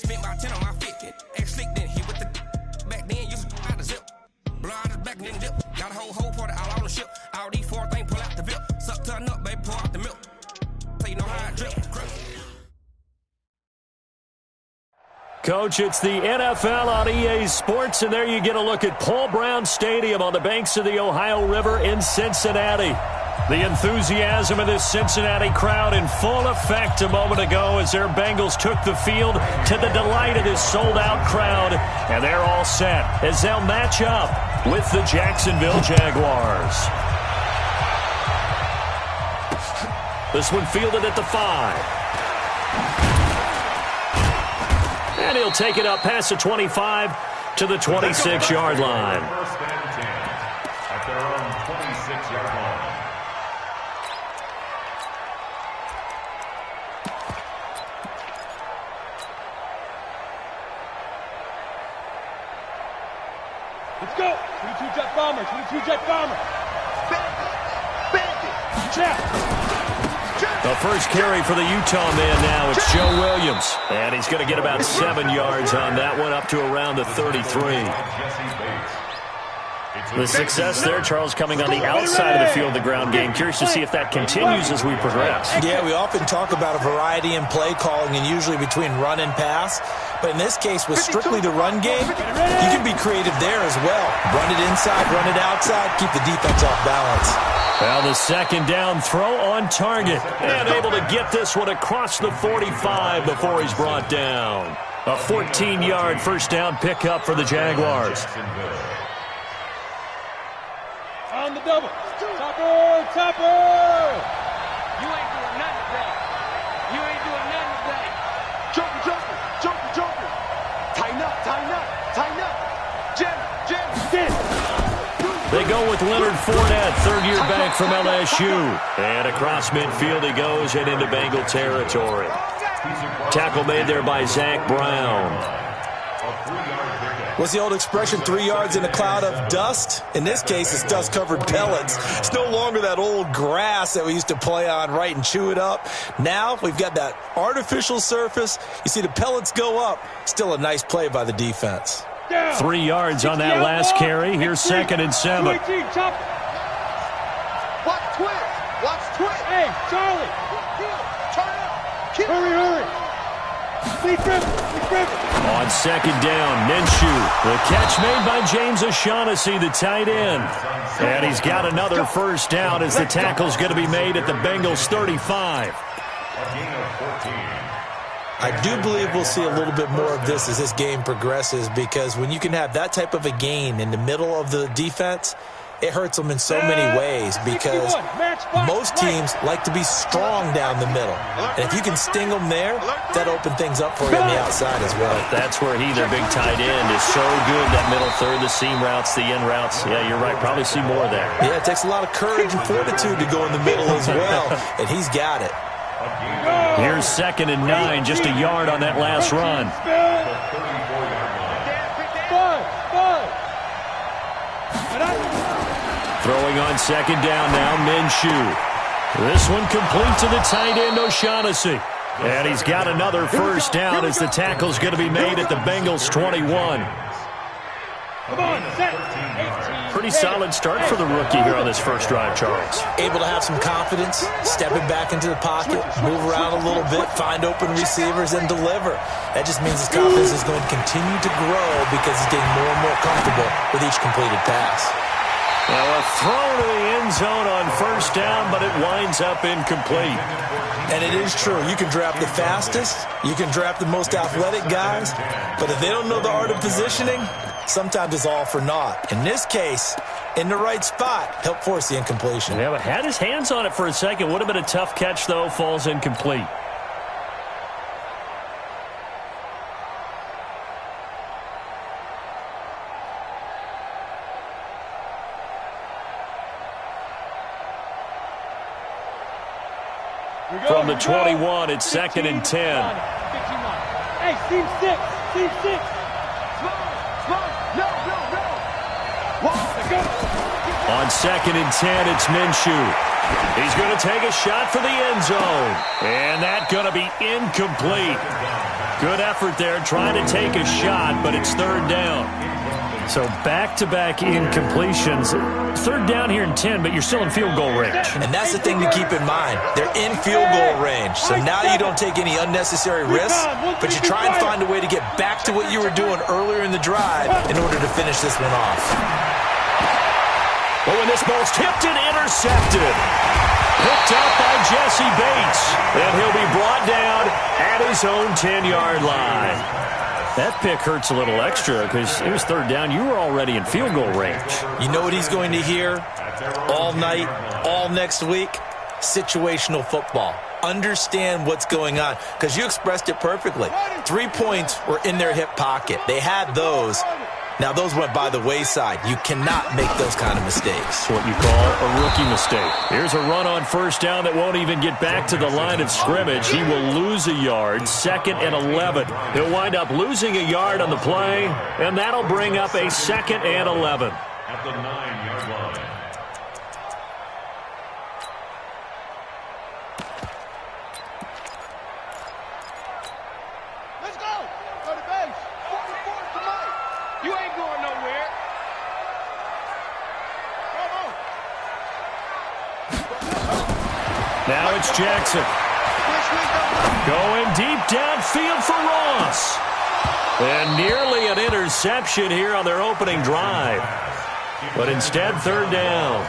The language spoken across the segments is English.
Spent my 10 on my 50. Ex-slick then hit with the back then. Used to out the zip. Blind is back then dip. Got a whole party all on the ship. All these four things pull out the VIP. Suck to a nut, baby, pour out the milk. So you know how I drip. Coach, it's the NFL on EA Sports, and there you get a look at Paul Brown Stadium on the banks of the Ohio River in Cincinnati. The enthusiasm of this Cincinnati crowd in full effect a moment ago as their Bengals took the field to the delight of this sold-out crowd, and they're all set as they'll match up with the Jacksonville Jaguars. This one fielded at the 5. And he'll take it up past the 25 to the 26-yard line. First and 10 at their own 26-yard line. Let's go. 22 jet bomber. 22 jet bomber. Bandit. Jet. The first carry for the Utah man now. It's Joe Williams. And he's going to get about 7 yards on that one, up to around the 33. The success there, Charles, coming on the outside of the field, the ground game. Curious to see if that continues as we progress. Yeah, we often talk about a variety in play calling and usually between run and pass. But in this case, with strictly the run game, you can be creative there as well. Run it inside, run it outside, keep the defense off balance. Well, the second down throw on target. And able to get this one across the 45 before he's brought down. A 14-yard first down pickup for the Jaguars. On the double. Topper! Topper! You ain't doing nothing today. You ain't doing nothing today. Joker, Joker, Joker, Joker. Tighten up, tighten up, tighten up. Jim. They go with Leonard Fournette, third-year back from LSU. And across midfield he goes and into Bengal territory. Tackle made there by Zach Brown. What's the old expression, 3 yards in a cloud of dust? In this case, it's dust-covered pellets. It's no longer that old grass that we used to play on, right, and chew it up. Now we've got that artificial surface. You see the pellets go up. Still a nice play by the defense. 3 yards on that last carry. Here's 2nd and 7. Watch twist. Watch twist. Hey, Charlie. Turn up. Hurry. Speak grip. On second down, Minshew. The catch made by James O'Shaughnessy, the tight end. And he's got another first down as the tackle's going to be made at the Bengals' 35. I do believe we'll see a little bit more of this as this game progresses, because when you can have that type of a gain in the middle of the defense, it hurts them in so many ways, because most teams like to be strong down the middle. And if you can sting them there, that opens things up for you on the outside as well. That's where their big tight end, is so good, that middle third, the seam routes, the in routes. Yeah, you're right. Probably see more there. Yeah, it takes a lot of courage and fortitude to go in the middle as well, and he's got it. Here's 2nd and 9, just a yard on that last run. Throwing on second down now, Minshew. This one complete to the tight end, O'Shaughnessy. And he's got another first down as the tackle's going to be made at the Bengals' 21. Pretty solid start for the rookie here on this first drive, Charles. Able to have some confidence, stepping back into the pocket, move around a little bit, find open receivers, and deliver. That just means his confidence is going to continue to grow because he's getting more and more comfortable with each completed pass. Well, a throw to the end zone on first down, but it winds up incomplete. And it is true. You can draft the fastest, you can draft the most athletic guys, but if they don't know the art of positioning, sometimes it's all for naught. In this case, in the right spot, help force the incompletion. Yeah, but had his hands on it for a second. Would have been a tough catch, though. Falls incomplete. From the 21, it's 2nd and 10. Hey, seam 6. On 2nd and 10, it's Minshew. He's going to take a shot for the end zone. And that's going to be incomplete. Good effort there, trying to take a shot, but it's third down. So back-to-back incompletions. Third down here in 10, but you're still in field goal range. And that's the thing to keep in mind. They're in field goal range. So now you don't take any unnecessary risks, but you try and find a way to get back to what you were doing earlier in the drive in order to finish this one off. But when this ball's tipped and intercepted. Picked up by Jesse Bates. And he'll be brought down at his own 10-yard line. That pick hurts a little extra because it was third down. You were already in field goal range. You know what he's going to hear all night, all next week? Situational football. Understand what's going on because you expressed it perfectly. 3 points were in their hip pocket. They had those. Now, those went by the wayside. You cannot make those kind of mistakes. What you call a rookie mistake. Here's a run on first down that won't even get back to the line of scrimmage. He will lose a yard, 2nd and 11. He'll wind up losing a yard on the play, and that'll bring up a 2nd and 11. At the 9-yard line. Let's go. Go to base. 44 tonight. You ain't going nowhere. Come on. Now it's Jackson. Going deep downfield for Ross. And nearly an interception here on their opening drive. But instead, third down.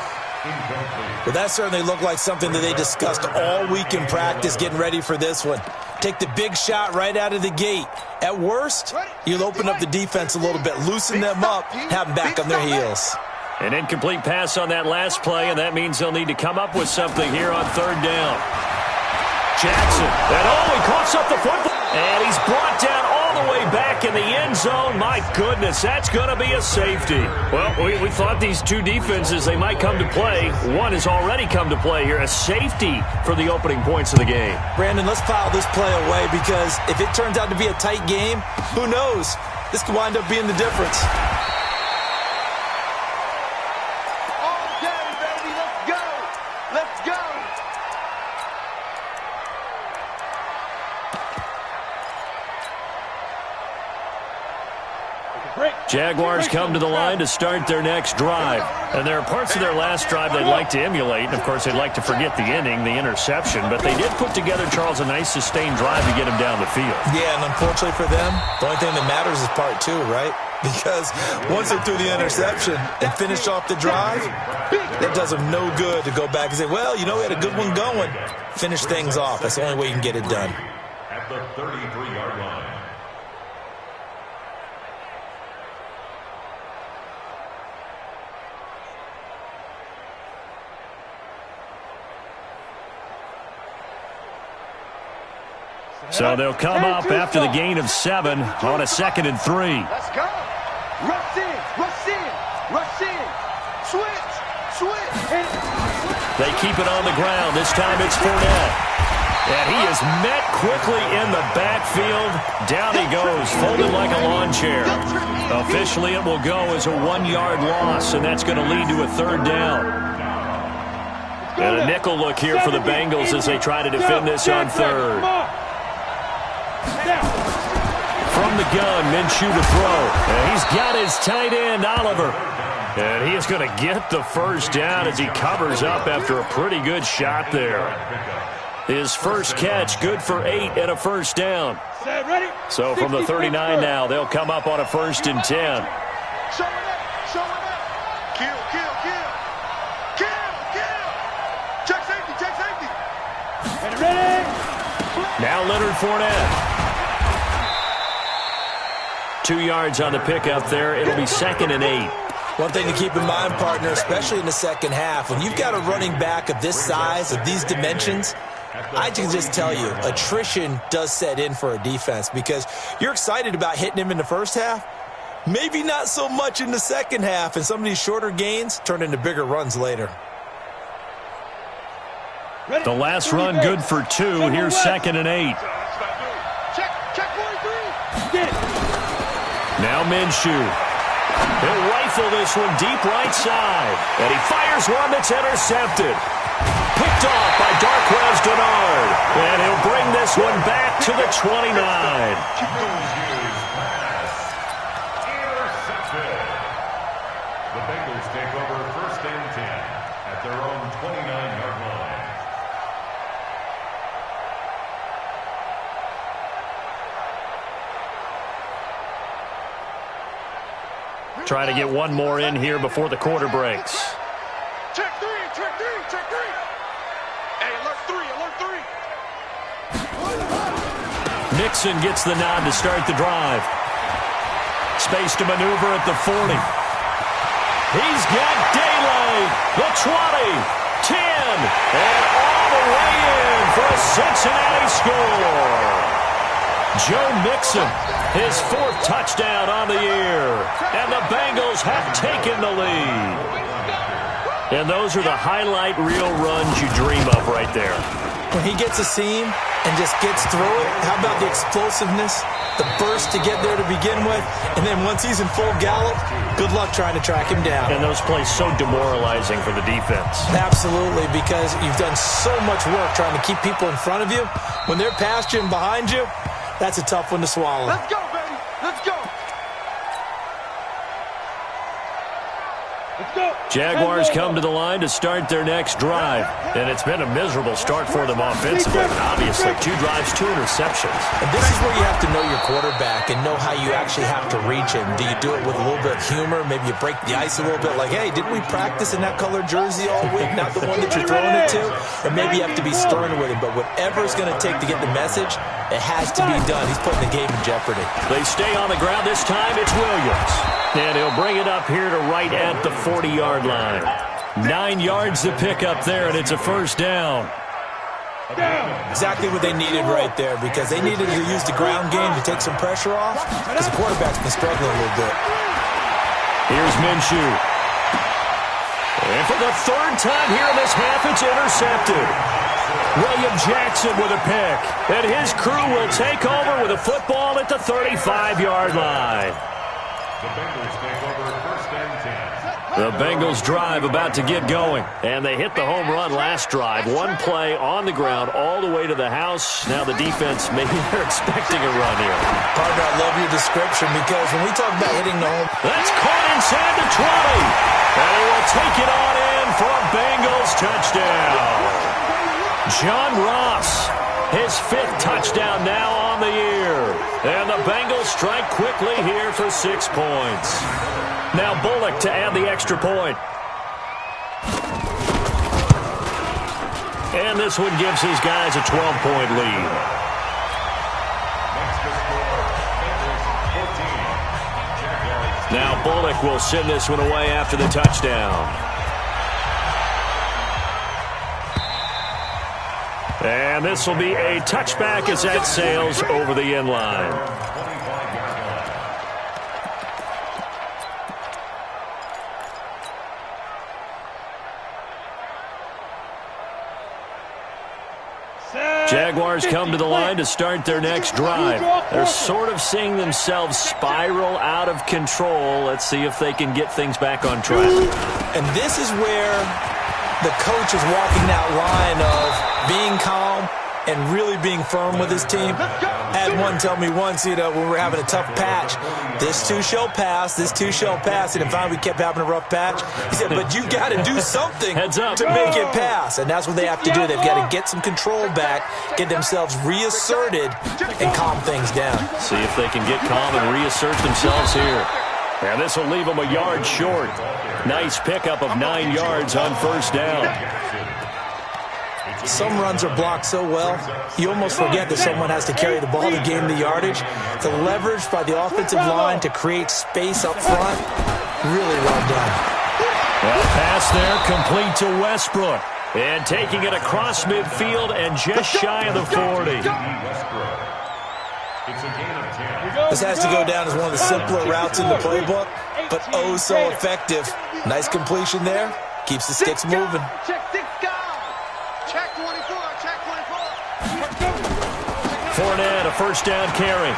Well, that certainly looked like something that they discussed all week in practice getting ready for this one. Take the big shot right out of the gate. At worst, you'll open up the defense a little bit, loosen them up, have them back on their heels. An incomplete pass on that last play, and that means they'll need to come up with something here on third down. Jackson, and he coughs up the football, and he's brought down all the way back in the end zone. My goodness, that's going to be a safety. Well, we thought these two defenses, they might come to play. One has already come to play here, a safety for the opening points of the game. Brandon, let's file this play away because if it turns out to be a tight game, who knows? This could wind up being the difference. Okay, baby, let's go. Let's go. Jaguars come to the line to start their next drive. And there are parts of their last drive they'd like to emulate. And, of course, they'd like to forget the ending, the interception. But they did put together, Charles, a nice sustained drive to get him down the field. Yeah, and unfortunately for them, the only thing that matters is part two, right? Because once they threw the interception and finished off the drive, that does them no good to go back and say, well, you know, we had a good one going. Finish things off. That's the only way you can get it done. At the 33-yard line. So they'll come up after the gain of 7 on a 2nd and 3. Let's go. Rush in, rush in, rush in. Switch, switch. They keep it on the ground. This time it's Fournette. And he is met quickly in the backfield. Down he goes, folded like a lawn chair. Officially, it will go as a 1-yard loss, and that's going to lead to a third down. And a nickel look here for the Bengals as they try to defend this on third. From the gun, Minshew to throw. And he's got his tight end, Oliver. And he is going to get the first down as he covers up after a pretty good shot there. His first catch, good for 8 and a first down. So from the 39 now, they'll come up on a 1st and 10. Show it up, show it up. Kill, kill, kill. Kill, kill. Check safety, check safety. Ready? Now Leonard Fournette. 2 yards on the pickup there. It'll be 2nd and 8. One thing to keep in mind, partner, especially in the second half, when you've got a running back of this size, of these dimensions, I can just tell you, attrition does set in for a defense because you're excited about hitting him in the first half. Maybe not so much in the second half, and some of these shorter gains turn into bigger runs later. The last run good for 2. Here's 2nd and 8. Check 43. Now Minshew. He'll rifle this one deep right side. And he fires one that's intercepted. picked off by Darquez Denard. And he'll bring this one back to the 29. Intercepted. The Bengals take over 1st and 10 at their own 29-yard line. Trying to get one more in here before the quarter breaks. Check three, check three, check three. Hey, alert three. Mixon gets the nod to start the drive. Space to maneuver at the 40. He's got daylight. The 20, 10, and all the way in for a Cincinnati score. Joe Mixon, his 4th touchdown on the year. And the Bengals have taken the lead. And those are the highlight reel runs you dream of right there. When he gets a seam and just gets through it, how about the explosiveness, the burst to get there to begin with, and then once he's in full gallop, good luck trying to track him down. And those plays so demoralizing for the defense. Absolutely, because you've done so much work trying to keep people in front of you. When they're past you and behind you, that's a tough one to swallow. Let's go, baby. Let's go. Jaguars come to the line to start their next drive. And it's been a miserable start for them offensively. Obviously, 2 drives, 2 interceptions. And this is where you have to know your quarterback and know how you actually have to reach him. Do you do it with a little bit of humor? Maybe you break the ice a little bit like, hey, didn't we practice in that colored jersey all week? Not the one that you're throwing it to? Or maybe you have to be stern with him. But whatever it's going to take to get the message, it has to be done. He's putting the game in jeopardy. They stay on the ground this time. It's Williams. And he'll bring it up here to right at the 40-yard line. 9 yards to pick up there, and it's a 1st down. Exactly what they needed right there, because they needed to use the ground game to take some pressure off, because the quarterback's been struggling a little bit. Here's Minshew. And for the 3rd time here in this half, it's intercepted. William Jackson with a pick. And his crew will take over with a football at the 35-yard line. The Bengals take over 1st and 10. The Bengals drive about to get going. And they hit the home run last drive. 1 play on the ground all the way to the house. Now the defense, maybe they're expecting a run here. Partner, I love your description, because when we talk about hitting the home... That's caught inside the 20. And he will take it on in for a Bengals touchdown. John Ross, his 5th touchdown now on the year. And the Bengals strike quickly here for 6 points. Now Bullock to add the extra point. And this one gives his guys a 12-point lead. Now Bullock will send this one away after the touchdown. And this will be a touchback as that sails over the end line. Jaguars come to the line to start their next drive. They're sort of seeing themselves spiral out of control. Let's see if they can get things back on track. And this is where the coach is walking that line of being calm and really being firm with his team. I had one tell me once, when we were having a tough patch, this too shall pass, this too shall pass. And finally we kept having a rough patch. He said, but you got to do something Heads up. to make it pass. And that's what they have to do. They've got to get some control back, get themselves reasserted, and calm things down. See if they can get calm and reassert themselves here. And this will leave them a yard short. Nice pickup of 9 yards on 1st down. Some runs are blocked so well, you almost forget that someone has to carry the ball to gain the yardage. The leverage by the offensive line to create space up front, really well done. Well, pass there complete to Westbrook. And taking it across midfield and just shy of the 40. This has to go down as one of the simpler routes in the playbook, but oh so effective. Nice completion there. Keeps the sticks moving. Fournette, a 1st down carry.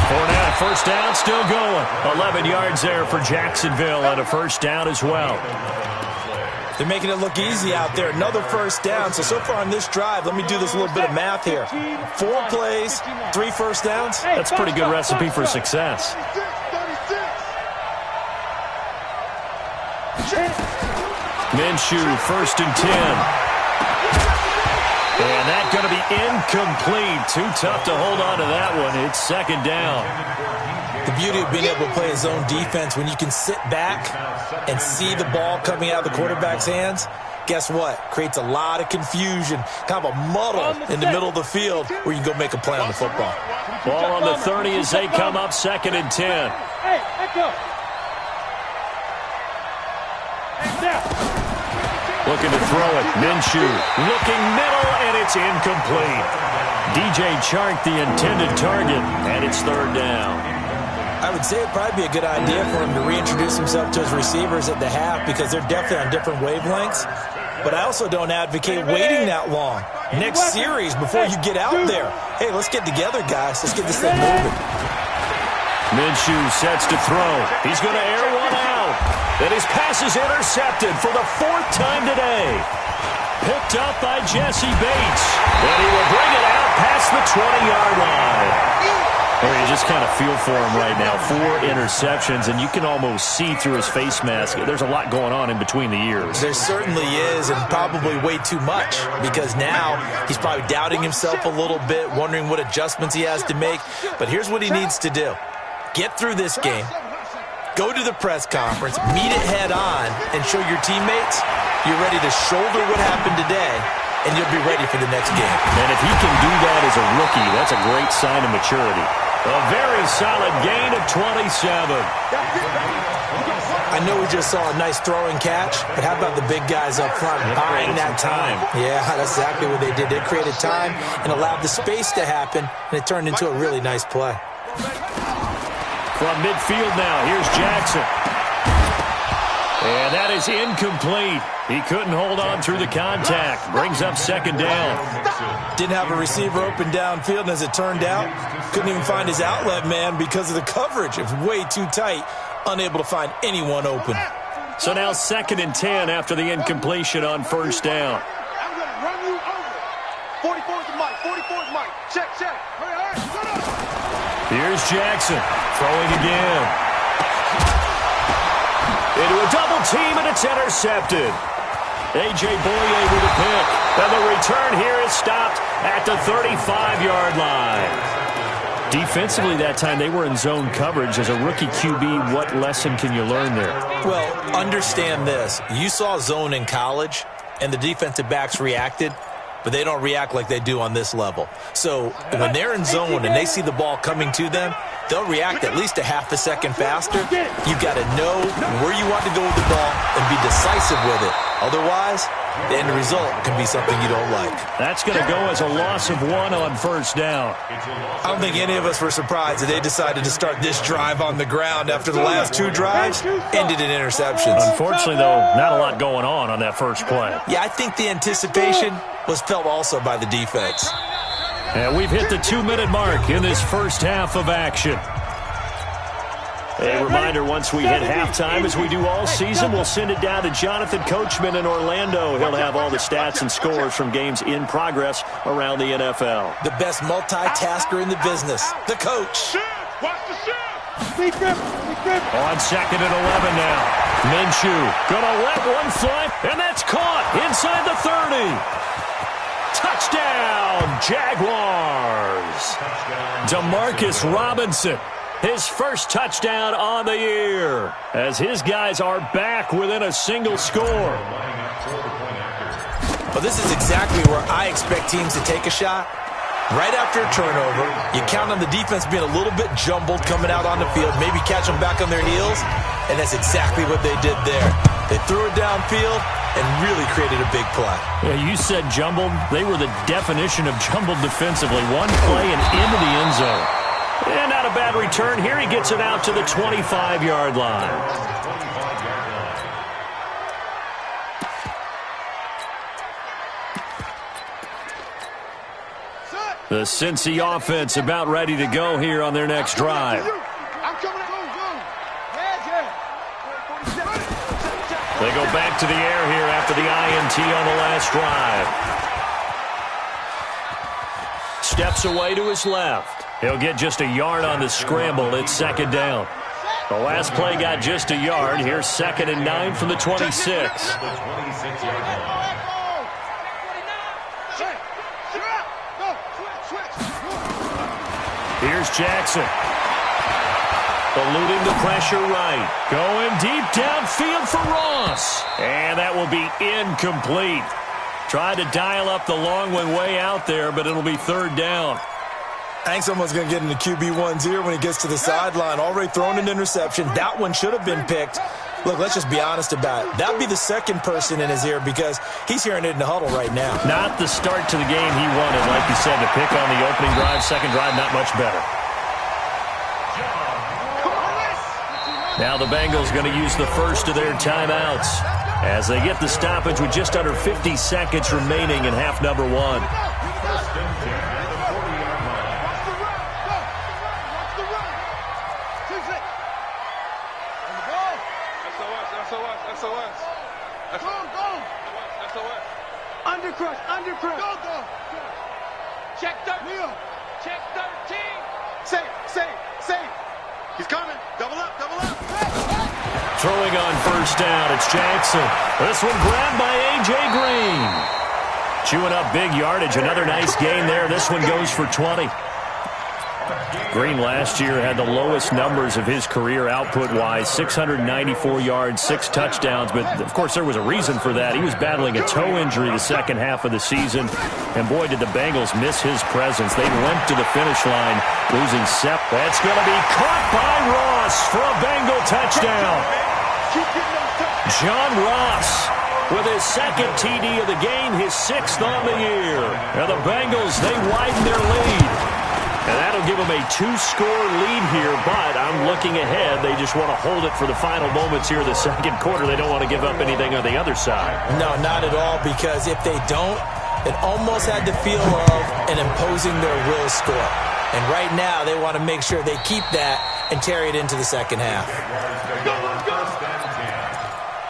Fournette, 1st down, still going. 11 yards there for Jacksonville and a 1st down as well. They're making it look easy out there. Another first down. So far on this drive, let me do this little bit of math here. 4 plays, 3 first downs. That's a pretty good recipe for success. Minshew, 1st and 10. And that's going to be incomplete. Too tough to hold on to that one. It's 2nd down. The beauty of being able to play a zone defense, when you can sit back and see the ball coming out of the quarterback's hands, guess what? Creates a lot of confusion, kind of a muddle in the middle of the field where you can go make a play on the football. Ball on the 30 as they come up 2nd and 10. Hey, echo. Looking to throw it. Minshew looking middle, and it's incomplete. DJ Chark, the intended target, and it's 3rd down. I would say it'd probably be a good idea for him to reintroduce himself to his receivers at the half because they're definitely on different wavelengths. But I also don't advocate waiting that long. Next series, before you get out there, hey, let's get together, guys. Let's get this thing moving. Minshew sets to throw. He's going to air one out. And his pass is intercepted for the 4th time today. Picked up by Jesse Bates. And he will bring it out past the 20-yard line. Well, you just kind of feel for him right now. 4 interceptions, and you can almost see through his face mask. There's a lot going on in between the ears. There certainly is, and probably way too much, because now he's probably doubting himself a little bit, wondering what adjustments he has to make. But here's what he needs to do. Get through this game. Go to the press conference, meet it head on, and show your teammates you're ready to shoulder what happened today, and you'll be ready for the next game. And if he can do that as a rookie, that's a great sign of maturity. A very solid gain of 27. I know we just saw a nice throwing catch, but how about the big guys up front buying that time? Yeah, that's exactly what they did. They created time and allowed the space to happen, and it turned into a really nice play. From midfield now, here's Jackson. And that is incomplete. He couldn't hold on through the contact. Brings up 2nd down. Didn't have a receiver open downfield, and as it turned out, couldn't even find his outlet man because of the coverage. It was way too tight, unable to find anyone open. So now 2nd and 10 after the incompletion on 1st down. I'm going to run you over. 44's Mike. 44's Mike. Check. Here's Jackson throwing again. Into a double team, and it's intercepted. A.J. Boye with a pick. And the return here is stopped at the 35-yard line. Defensively that time, they were in zone coverage. As a rookie QB, what lesson can you learn there? Well, understand this. You saw zone in college, and the defensive backs reacted, but they don't react like they do on this level. So when they're in zone and they see the ball coming to them, they'll react at least a half a second faster. You've got to know where you want to go with the ball and be decisive with it. Otherwise, the end result can be something you don't like. That's going to go as a loss of 1 on 1st down. I don't think any of us were surprised that they decided to start this drive on the ground after the last 2 drives ended in interceptions. Unfortunately, though, not a lot going on that first play. Yeah, I think the anticipation was felt also by the defense. And we've hit the 2-minute mark in this first half of action. A reminder, once we hit halftime, as we do all season, we'll send it down to Jonathan Coachman in Orlando. He'll have all the stats and scores from games in progress around the NFL. The best multitasker in the business, the coach. Watch the shift. On 2nd and 11 now. Minshew gonna let one fly, and that's caught inside the 30. Touchdown, Jaguars. DeMarcus Robinson, his first touchdown on the year, as his guys are back within a single score. Well, this is exactly where I expect teams to take a shot. Right after a turnover, you count on the defense being a little bit jumbled coming out on the field, maybe catch them back on their heels, and that's exactly what they did there. They threw it downfield and really created a big play. Yeah, you said jumbled. They were the definition of jumbled defensively. One play and into the end zone. And not a bad return here. He gets it out to the 25-yard line. The Cincy offense about ready to go here on their next drive. They go back to the air here after the INT on the last drive. Steps away to his left. He'll get just a yard on the scramble. It's second down. The last play got just a yard. Here's 2nd and 9 from the 26. Here's Jackson. Eluding the pressure right. Going deep downfield for Ross. And that will be incomplete. Tried to dial up the long one way out there, but it'll be 3rd down. I think someone's going to get in the QB1's ear when he gets to the sideline. Already thrown an interception. That one should have been picked. Look, let's just be honest about it. That would be the second person in his ear because he's hearing it in the huddle right now. Not the start to the game he wanted, like you said. The pick on the opening drive, second drive, not much better. Now the Bengals going to use the first of their timeouts as they get the stoppage with just under 50 seconds remaining in half number 1. Undercrush. Go. Check 13. Check 13. Safe. He's coming. Double up. Throwing on first down, it's Jackson. This one grabbed by A.J. Green. Chewing up big yardage. Another nice gain there. This one goes for 20. Green last year had the lowest numbers of his career output-wise, 694 yards, 6 touchdowns. But, of course, there was a reason for that. He was battling a toe injury the second half of the season. And, boy, did the Bengals miss his presence. They limped to the finish line, losing Sepp. That's going to be caught by Ross for a Bengal touchdown. John Ross with his 2nd TD of the game, his 6th on the year. Now the Bengals, they widen their lead. And that'll give them a 2-score lead here, but I'm looking ahead. They just want to hold it for the final moments here in the second quarter. They don't want to give up anything on the other side. No, not at all, because if they don't, it almost had the feel of an imposing their will score. And right now, they want to make sure they keep that and carry it into the second half.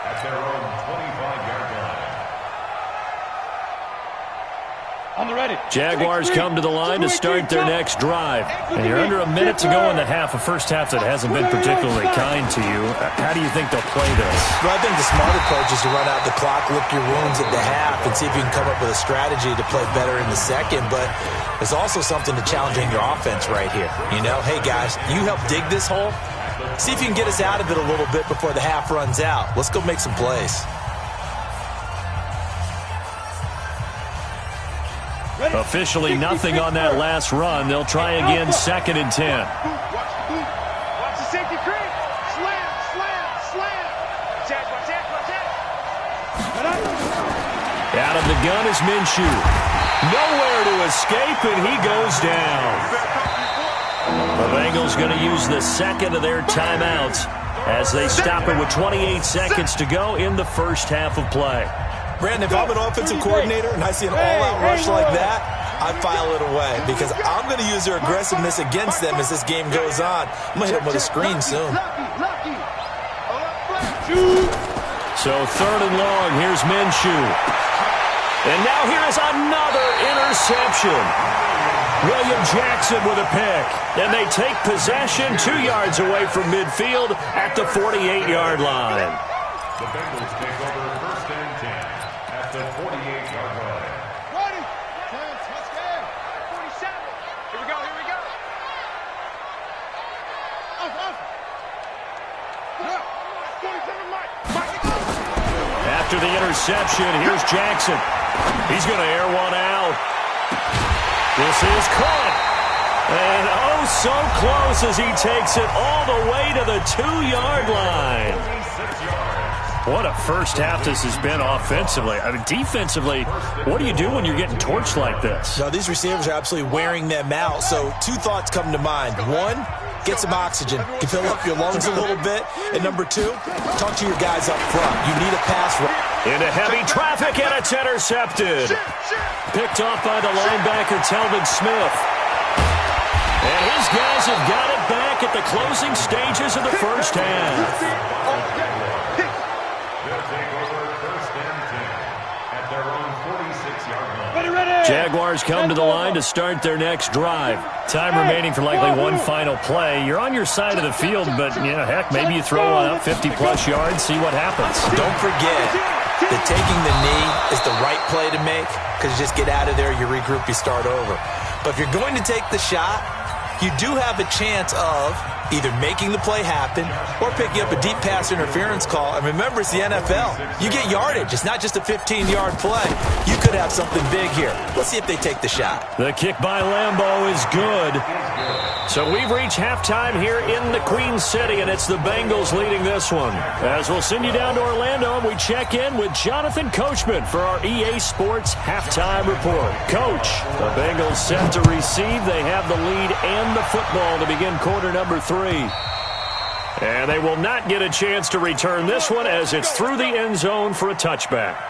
At their own 25-yard line. On the ready. Jaguars come to the line to start their next drive. And you're under a minute to go in the half, a first half that hasn't been particularly kind to you. How do you think they'll play this? Well, I think the smart approach is to run out the clock, lick your wounds at the half, and see if you can come up with a strategy to play better in the second. But there's also something to challenging your offense right here. You know, hey, guys, you help dig this hole. See if you can get us out of it a little bit before the half runs out. Let's go make some plays. Officially nothing on that last run. They'll try again, 2nd and 10. Watch the safety creep. Slam. Watch that. Out of the gun is Minshew. Nowhere to escape, and he goes down. The Bengals going to use the 2nd of their timeouts as they stop it with 28 seconds to go in the first half of play. Brandon, if I'm an offensive coordinator and I see an all-out rush like that, I file it away because I'm going to use their aggressiveness against them as this game goes on. I'm going to hit them with a screen soon. So 3rd and long, here's Minshew. And now here is another interception. William Jackson with a pick. And they take possession 2 yards away from midfield at the 48-yard line. The Bengals take over 1st and 10 at the 48-yard line. Ready. Let's go. 47. Here we go. After the interception, here's Jackson. He's going to air one out. This is caught. And oh, so close as he takes it all the way to the 2-yard line. What a first half this has been offensively. I mean, defensively, what do you do when you're getting torched like this? Now, these receivers are absolutely wearing them out. So 2 thoughts come to mind. 1, get some oxygen. You can fill up your lungs a little bit. And number 2, talk to your guys up front. You need a pass rush. Into heavy traffic, and it's intercepted. Picked off by the linebacker, Telvin Smith. And his guys have got it back at the closing stages of the first half. Jaguars come to the line to start their next drive. Time remaining for likely one final play. You're on your side of the field, but, heck, maybe you throw one up 50-plus yards, see what happens. Don't forget that taking the knee is the right play to make because you just get out of there, you regroup, you start over. But if you're going to take the shot, you do have a chance of either making the play happen or picking up a deep pass interference call. And remember, it's the NFL. You get yardage. It's not just a 15-yard play. You could have something big here. Let's see if they take the shot. The kick by Lambeau is good. So we've reached halftime here in the Queen City, and it's the Bengals leading this one. As we'll send you down to Orlando, and we check in with Jonathan Coachman for our EA Sports Halftime Report. Coach, the Bengals set to receive. They have the lead and the football to begin quarter number 3. And they will not get a chance to return this one as it's through the end zone for a touchback.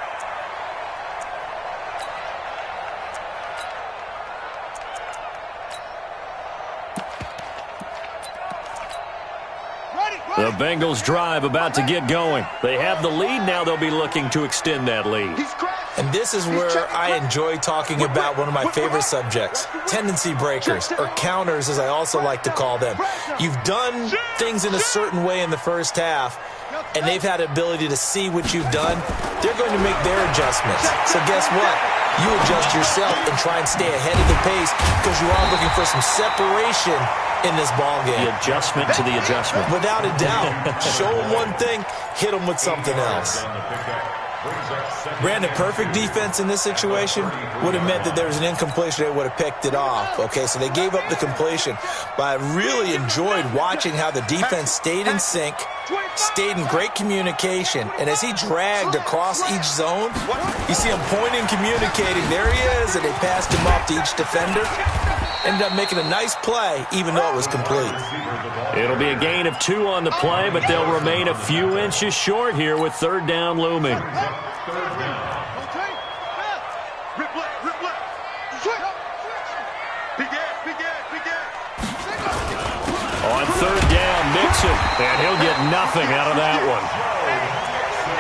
The Bengals drive about to get going. They have the lead. Now they'll be looking to extend that lead. And this is where I enjoy talking about one of my favorite subjects, tendency breakers, or counters as I also like to call them. You've done things in a certain way in the first half, and they've had the ability to see what you've done. They're going to make their adjustments. So guess what? You adjust yourself and try and stay ahead of the pace because you are looking for some separation in this ball game. The adjustment to the adjustment. Without a doubt. Show them one thing, hit them with something else. Brandon, perfect defense in this situation would have meant that there was an incompletion. They would have picked it off. Okay, so they gave up the completion. But I really enjoyed watching how the defense stayed in sync, stayed in great communication. And as he dragged across each zone, you see him pointing, communicating. There he is, and they passed him off to each defender. Ended up making a nice play, even though it was complete. It'll be a gain of 2 on the play, but they'll remain a few inches short here with third down looming. On third down, Mixon, and he'll get nothing out of that one.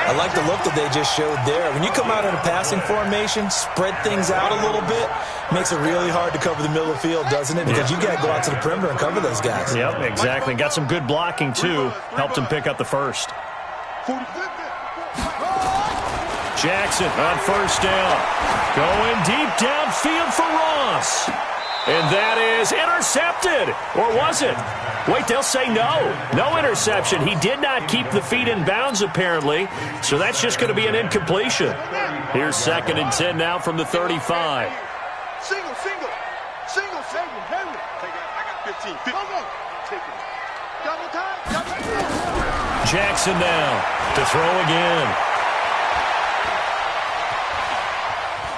I like the look that they just showed there. When you come out in a passing formation, spread things out a little bit, makes it really hard to cover the middle of the field, doesn't it? Because you got to go out to the perimeter and cover those guys. Yep, exactly. Got some good blocking, too. Helped him pick up the first. Jackson on first down. Going deep downfield for Ross. And that is intercepted. Or was it? Wait, they'll say no. No interception. He did not keep the feet in bounds, apparently. So that's just going to be an incompletion. Here's 2nd and 10 now from the 35. Single. Take it. I got 15. Take it. Double time. Jackson now to throw again.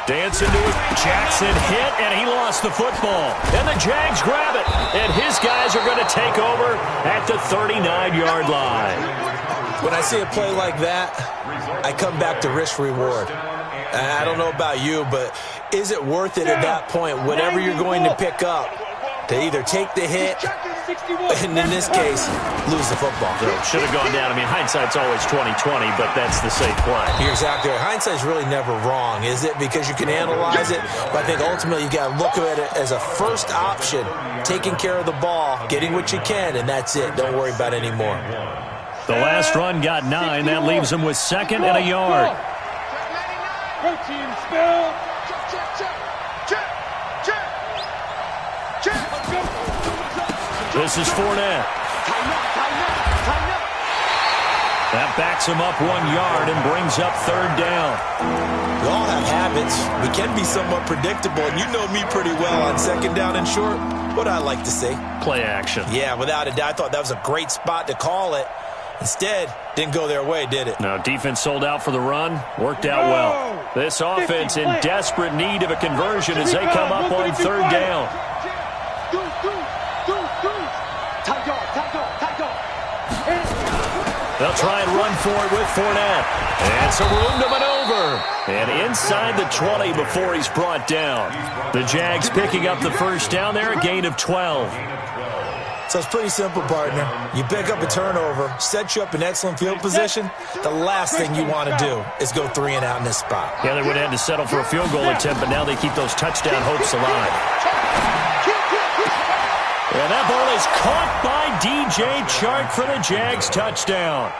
Dancing to it. Jackson hit, and he lost the football. And the Jags grab it. And his guys are going to take over at the 39-yard line. When I see a play like that, I come back to risk-reward. I don't know about you, but is it worth it at that point, whatever you're going to pick up, to either take the hit and, in this case, lose the football? Should have gone down. I mean, hindsight's always 20/20, but that's the safe play. You're exactly right. Hindsight's really never wrong, is it? Because you can analyze it, but I think ultimately you got to look at it as a first option, taking care of the ball, getting what you can, and that's it. Don't worry about any more. The last run got 9. That leaves him with 2nd and a yard. Protein spill. This is Fournette. That backs him up 1 yard and brings up third down. We all have habits. We can be somewhat predictable, and you know me pretty well on 2nd down and short. What I like to see? Play action. Yeah, without a doubt. I thought that was a great spot to call it. Instead, didn't go their way, did it? No, defense sold out for the run. Worked out well. This offense in desperate need of a conversion as they come up on third down. They'll try and run for it with Fournette. And some room to maneuver. And inside the 20 before he's brought down. The Jags picking up the first down there, a gain of 12. So it's pretty simple, partner. You pick up a turnover, set you up in excellent field position. The last thing you want to do is go 3 and out in this spot. Yeah, they would have had to settle for a field goal attempt, but now they keep those touchdown hopes alive. And that ball is caught by DJ Chark for the Jags touchdown.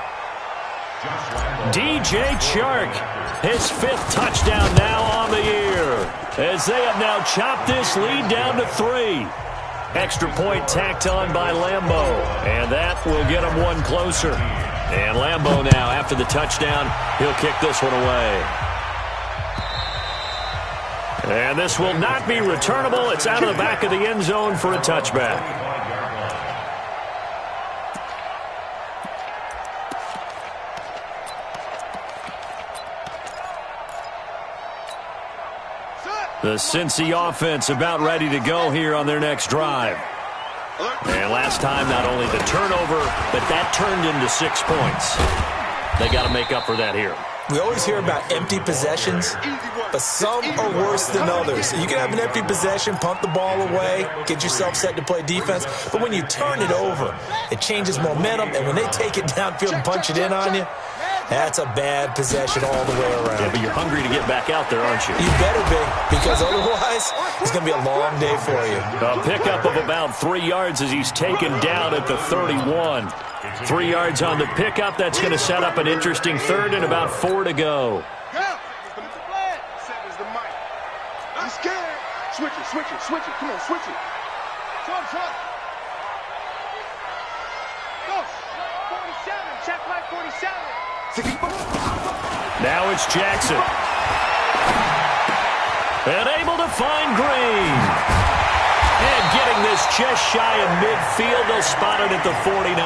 DJ Chark, his 5th touchdown now on the year, as they have now chopped this lead down to 3. Extra point tacked on by Lambeau, and that will get him one closer. And Lambeau now, after the touchdown, he'll kick this one away. And this will not be returnable. It's out of the back of the end zone for a touchback. The Cincy offense about ready to go here on their next drive. And last time, not only the turnover, but that turned into 6 points. They got to make up for that here. We always hear about empty possessions, but some are worse than others. You can have an empty possession, punt the ball away, get yourself set to play defense, but when you turn it over, it changes momentum, and when they take it downfield and punch it in on you, that's a bad possession all the way around. Yeah, but you're hungry to get back out there, aren't you? You better be, because otherwise, it's going to be a long day for you. A pickup of about 3 yards as he's taken down at the 31. 3 yards on the pickup. That's going to set up an interesting third and about 4 to go. Switch it, switch it, switch it. Come on, switch it. Swap. Go. 47. Check my 47. Now it's Jackson. And able to find Green. And getting this just shy of midfield, they'll spot it at the 49.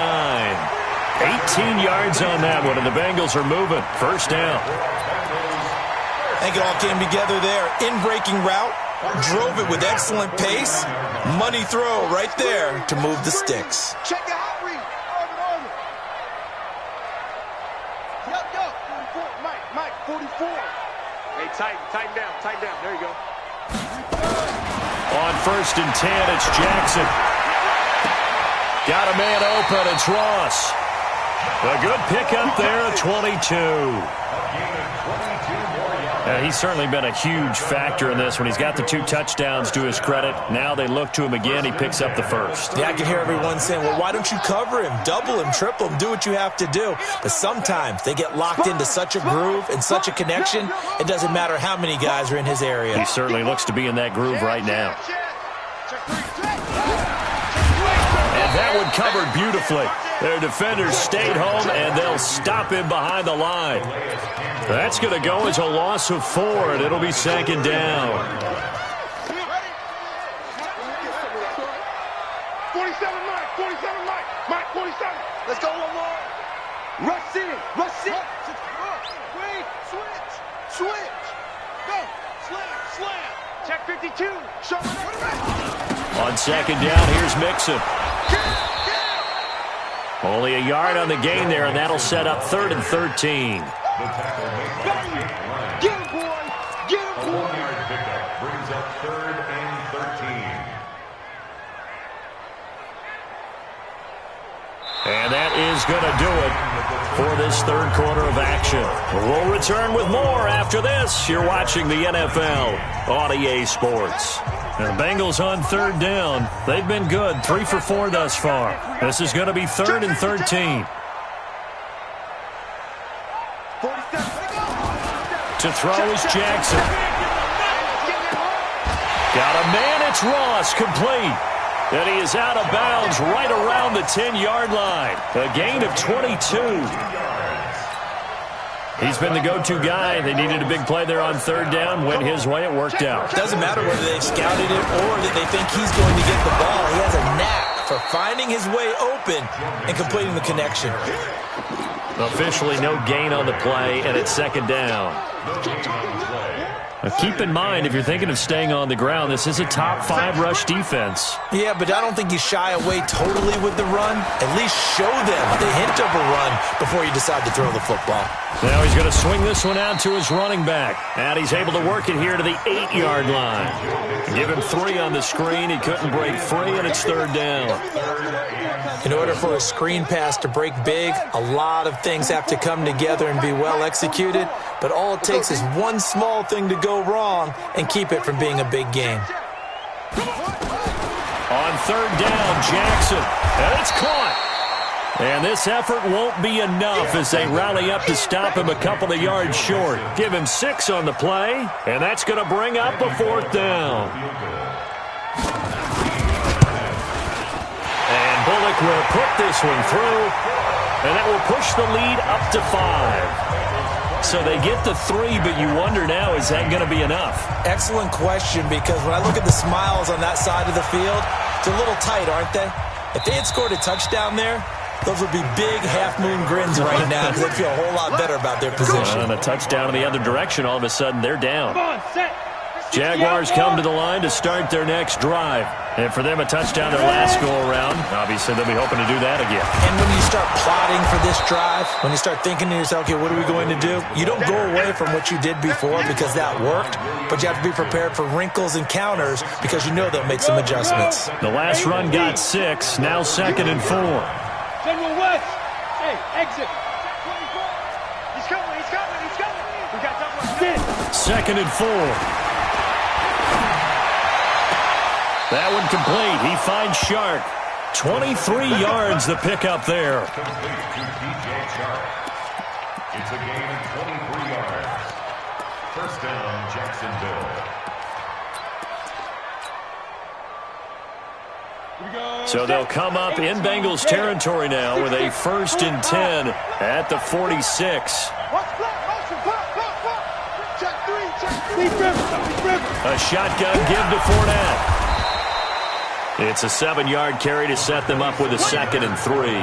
18 yards on that one, and the Bengals are moving. First down. I think it all came together there. In-breaking route, drove it with excellent pace. Money throw right there to move the sticks. Check the hot read. Arm. Yo. 44. Mike, 44. Hey, tighten down. There you go. On 1st and 10, it's Jackson. Got a man open, it's Ross. A good pickup there at 22. He's certainly been a huge factor in this when he's got the 2 touchdowns to his credit. Now they look to him again. He picks up the first. Yeah, I can hear everyone saying, well, why don't you cover him, double him, triple him, do what you have to do. But sometimes they get locked into such a groove and such a connection, it doesn't matter how many guys are in his area. He certainly looks to be in that groove right now. And that one covered beautifully. Their defenders stayed home, and they'll stop him behind the line. That's going to go as a loss of 4, and it'll be 2nd down. 47, Mike, 47. Let's go one more. Rush in. Wait, switch. Go, slam. Check 52. Show me. On 2nd down, here's Mixon. Only a yard on the gain there, and that'll set up 3rd and 13. Get him, boy. A 1-yard pickup brings up 3rd and 13. And that is going to do it for this 3rd quarter of action. We'll return with more after this. You're watching the NFL on EA Sports. And the Bengals on 3rd down. They've been good, 3 for 4 thus far. This is going to be 3rd and 13. To throw is Jackson. Got a man, it's Ross, complete. And he is out of bounds right around the 10-yard line. A gain of 22. He's been the go-to guy. They needed a big play there on 3rd down. Went his way. It worked out. Doesn't matter whether they've scouted it or that they think he's going to get the ball. He has a knack for finding his way open and completing the connection. Officially no gain on the play, and it's 2nd down. Keep in mind, if you're thinking of staying on the ground, this is a top 5 rush defense. Yeah, but I don't think you shy away totally with the run. At least show them the hint of a run before you decide to throw the football. Now he's going to swing this one out to his running back. And he's able to work it here to the 8-yard line. Give him 3 on the screen. He couldn't break free, and it's 3rd down. In order for a screen pass to break big, a lot of things have to come together and be well executed. But all it takes is one small thing to go wrong and keep it from being a big game. On 3rd down, Jackson. And it's caught. And this effort won't be enough as they rally up to stop him a couple of yards short. Give him 6 on the play, and that's going to bring up a 4th down. And Bullock will put this one through, and that will push the lead up to 5. So they get the 3, but you wonder now, is that going to be enough? Excellent question, because when I look at the smiles on that side of the field, it's a little tight, aren't they? If they had scored a touchdown there, those would be big half-moon grins right now because they'd feel a whole lot better about their position. And a touchdown in the other direction, all of a sudden they're down. Jaguars come to the line to start their next drive. And for them, a touchdown their last go-around. Obviously, they'll be hoping to do that again. And when you start plotting for this drive, when you start thinking to yourself, okay, what are we going to do? You don't go away from what you did before because that worked, but you have to be prepared for wrinkles and counters because you know they'll make some adjustments. The last run got 6, now 2nd and 4. General West. Hey, exit. He's coming. We got that one. 2nd and 4. That one complete. He finds Shark. 23 yards the pickup there. It's a gain of 23 yards. 1st down, Jacksonville. So they'll come up in Bengals territory now with a 1st and 10 at the 46. A shotgun give to Fournette. It's a 7-yard carry to set them up with a 2nd and 3.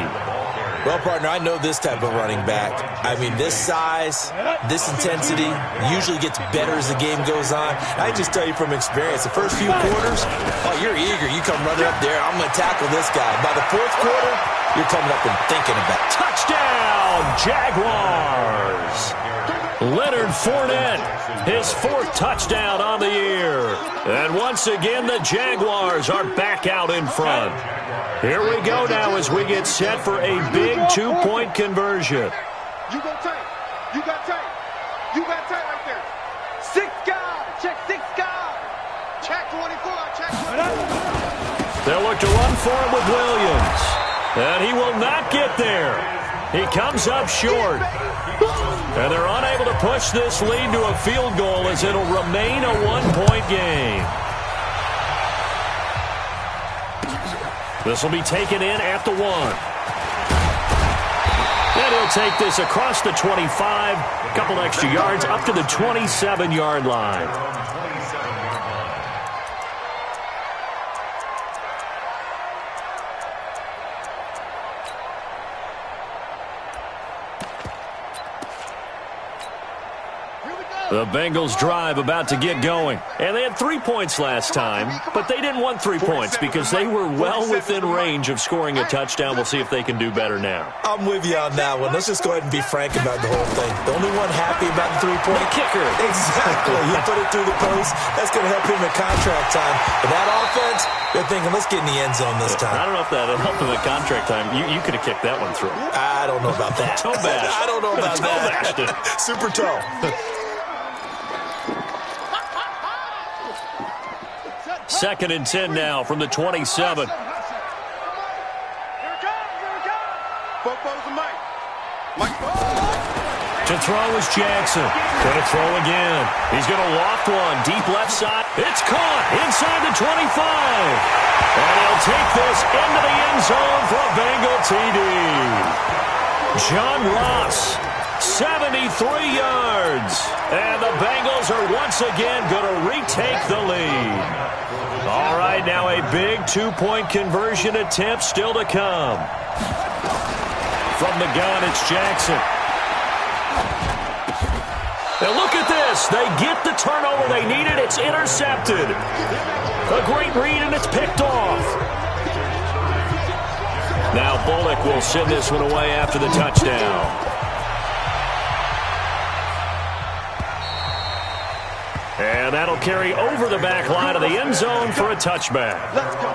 Well, partner, I know this type of running back. I mean, this size, this intensity usually gets better as the game goes on. I just tell you from experience, the first few quarters, oh, you're eager. You come running up there, I'm going to tackle this guy. By the 4th quarter, you're coming up and thinking about it. Touchdown, Jaguars! Leonard Fournette, his 4th touchdown on the year. And once again, the Jaguars are back out in front. Here we go now as we get set for a big 2-point conversion. You go tight. You got tight. You got tight right there. 6 guys. Check 6 guys. Check 24. Check 24. They'll look to run for him with Williams. And he will not get there. He comes up short. And they're unable to push this lead to a field goal as it'll remain a 1-point game. This will be taken in at the 1. And he'll take this across the 25. A couple extra yards up to the 27-yard line. The Bengals drive about to get going. And they had 3 points last time, but they didn't want 3 points because they were well within range of scoring a touchdown. We'll see if they can do better now. I'm with you on that one. Let's just go ahead and be frank about the whole thing. The only one happy about the 3-point kicker. Exactly. He put it through the post. That's going to help him in contract time. But that offense, they're thinking, let's get in the end zone this time. I don't know if that helped him in contract time. You could have kicked that one through. I don't know about that. Toe bash. I don't know about that. Super toe. Second and 10 now from the 27. To throw is Jackson. Going to throw again. He's going to loft one. Deep left side. It's caught inside the 25. And he'll take this into the end zone for a Bengal TD. John Ross, 73 yards. And the Bengals are once again going to retake the lead. All right, now a big 2-point conversion attempt still to come. From the gun, it's Jackson. And look at this. They get the turnover they needed. It's intercepted. A great read, and it's picked off. Now Bullock will send this one away after the touchdown. And that'll carry over the back line of the end zone for a touchback. Let's go.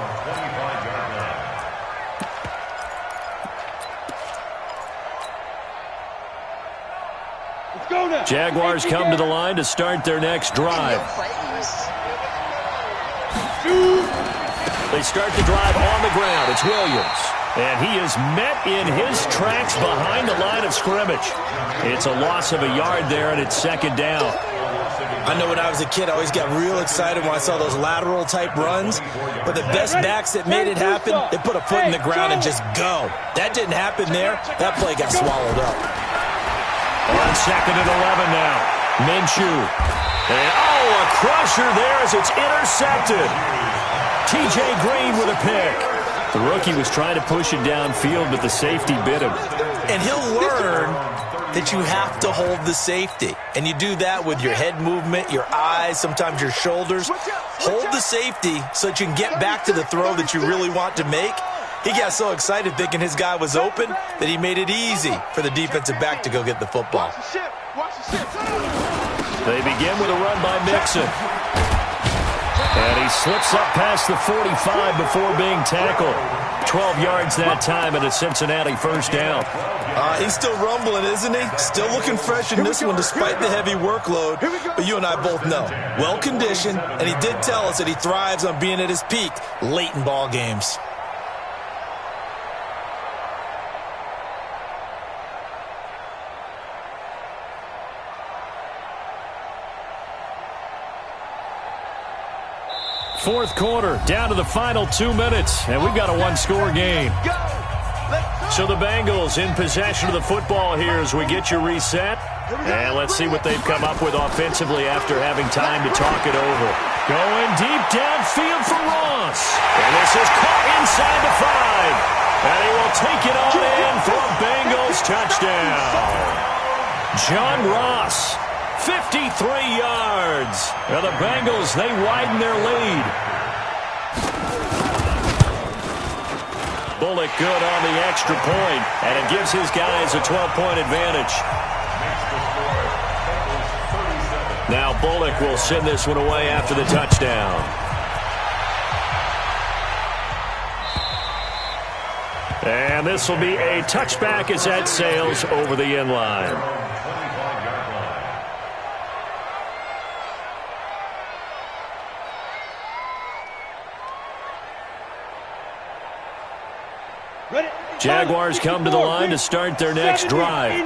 Jaguars come to the line to start their next drive. They start the drive on the ground. It's Williams. And he is met in his tracks behind the line of scrimmage. It's a loss of a yard there, and it's second down. I know when I was a kid, I always got real excited when I saw those lateral-type runs. But the best backs that made it happen, they put a foot in the ground and just go. That didn't happen there. That play got swallowed up. On second and 11 now. Minshew. And, a crusher there as it's intercepted. T.J. Green with a pick. The rookie was trying to push it downfield, but the safety bit him. And he'll learn that you have to hold the safety. And you do that with your head movement, your eyes, sometimes your shoulders. Hold the safety so that you can get back to the throw that you really want to make. He got so excited thinking his guy was open that he made it easy for the defensive back to go get the football. They begin with a run by Mixon. And he slips up past the 45 before being tackled. 12 yards that time and a Cincinnati first down. He's still rumbling, isn't he? Still looking fresh in this one despite the heavy workload. But you and I both know, well-conditioned, and he did tell us that he thrives on being at his peak late in ball games. Fourth quarter, down to the final 2 minutes, and we've got a one-score game. So the Bengals in possession of the football here as we get you reset. And let's see what they've come up with offensively after having time to talk it over. Going deep downfield for Ross. And this is caught inside the 5. And he will take it on in for a Bengals touchdown. John Ross. 53 yards. Now the Bengals, they widen their lead. Bullock good on the extra point, and it gives his guys a 12-point advantage. Now Bullock will send this one away after the touchdown. And this will be a touchback as that sails over the end line. Jaguars come to the line to start their next drive.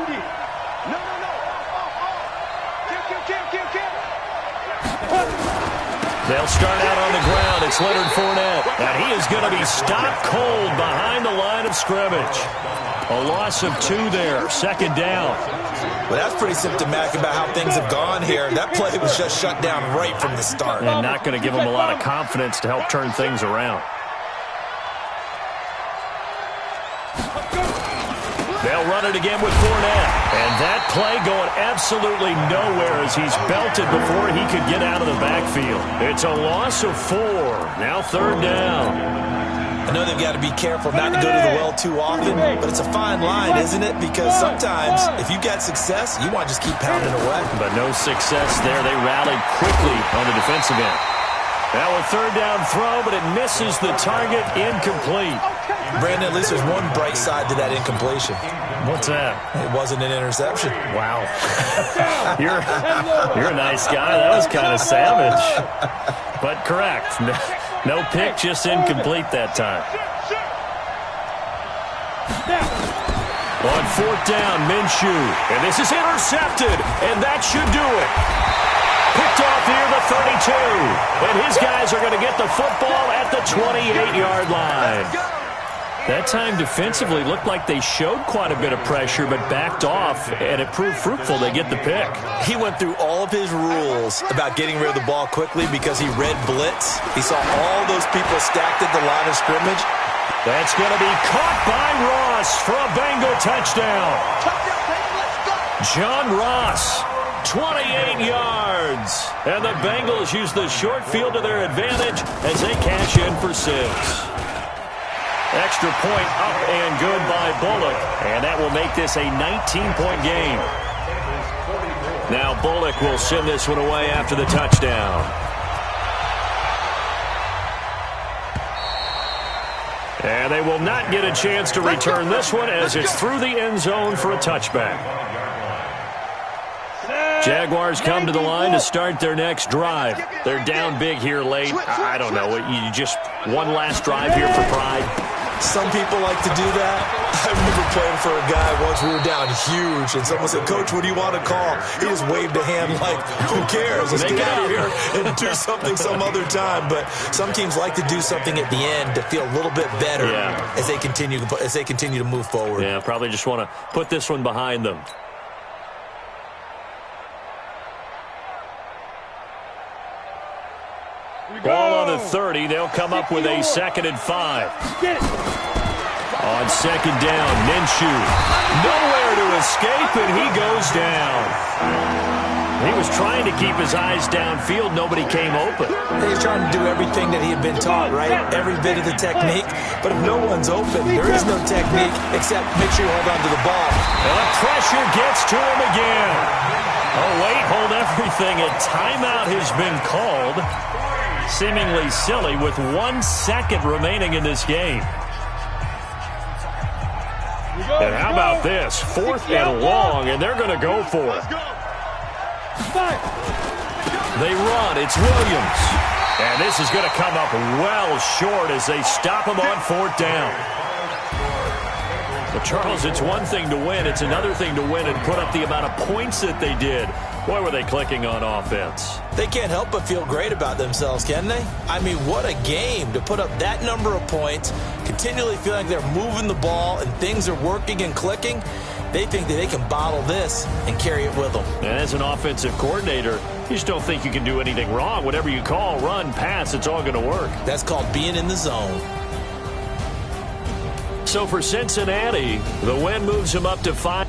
They'll start out on the ground. It's Leonard Fournette. And he is going to be stopped cold behind the line of scrimmage. A loss of 2 there. Second down. Well, that's pretty symptomatic about how things have gone here. That play was just shut down right from the start. And not going to give them a lot of confidence to help turn things around. They'll run it again with Fournette. And that play going absolutely nowhere as he's belted before he could get out of the backfield. It's a loss of 4. Now third down. I know they've got to be careful not to go to the well too often, but it's a fine line, isn't it? Because sometimes if you got success, you want to just keep pounding away. But no success there. They rallied quickly on the defensive end. Now a third down throw, but it misses the target. Incomplete. Brandon, at least there's one bright side to that incompletion. What's that? It wasn't an interception. Wow. You're a nice guy. That was kind of savage. But correct. No pick, just incomplete that time. On fourth down, Minshew. And this is intercepted. And that should do it. Picked off here, the 32. And his guys are going to get the football at the 28-yard line. That time defensively looked like they showed quite a bit of pressure but backed off, and it proved fruitful. They get the pick. He went through all of his rules about getting rid of the ball quickly because he read blitz. He saw all those people stacked at the line of scrimmage. That's going to be caught by Ross for a Bengal touchdown. John Ross, 28 yards. And the Bengals use the short field to their advantage as they cash in for 6. Extra point up and good by Bullock. And that will make this a 19-point game. Now Bullock will send this one away after the touchdown. And they will not get a chance to return this one as it's through the end zone for a touchback. Jaguars come to the line to start their next drive. They're down big here late. I don't know. You just one last drive here for pride. Some people like to do that. I remember playing for a guy once. We were down huge, and someone said, "Coach, what do you want to call?" He just waved a hand like, "Who cares? Let's get out of here and do something some other time." But some teams like to do something at the end to feel a little bit better as they continue to move forward. Yeah, probably just want to put this one behind them. Ball on the 30. They'll come up with a 2nd and 5. On 2nd down, Minshew. Nowhere to escape, and he goes down. He was trying to keep his eyes downfield. Nobody came open. He's trying to do everything that he had been taught, right? Every bit of the technique. But if no one's open, there is no technique except make sure you hold on to the ball. And the pressure gets to him again. Oh, wait, hold everything. A timeout has been called. Seemingly silly with 1 second remaining in this game. And how about this? 4th and long, and they're going to go for it. They run. It's Williams. And this is going to come up well short as they stop him on 4th down. But Charles, it's one thing to win. It's another thing to win and put up the amount of points that they did. Boy, were they clicking on offense. They can't help but feel great about themselves, can they? I mean, what a game to put up that number of points, continually feeling like they're moving the ball and things are working and clicking. They think that they can bottle this and carry it with them. And as an offensive coordinator, you just don't think you can do anything wrong. Whatever you call, run, pass, it's all going to work. That's called being in the zone. So for Cincinnati, the win moves them up to 5.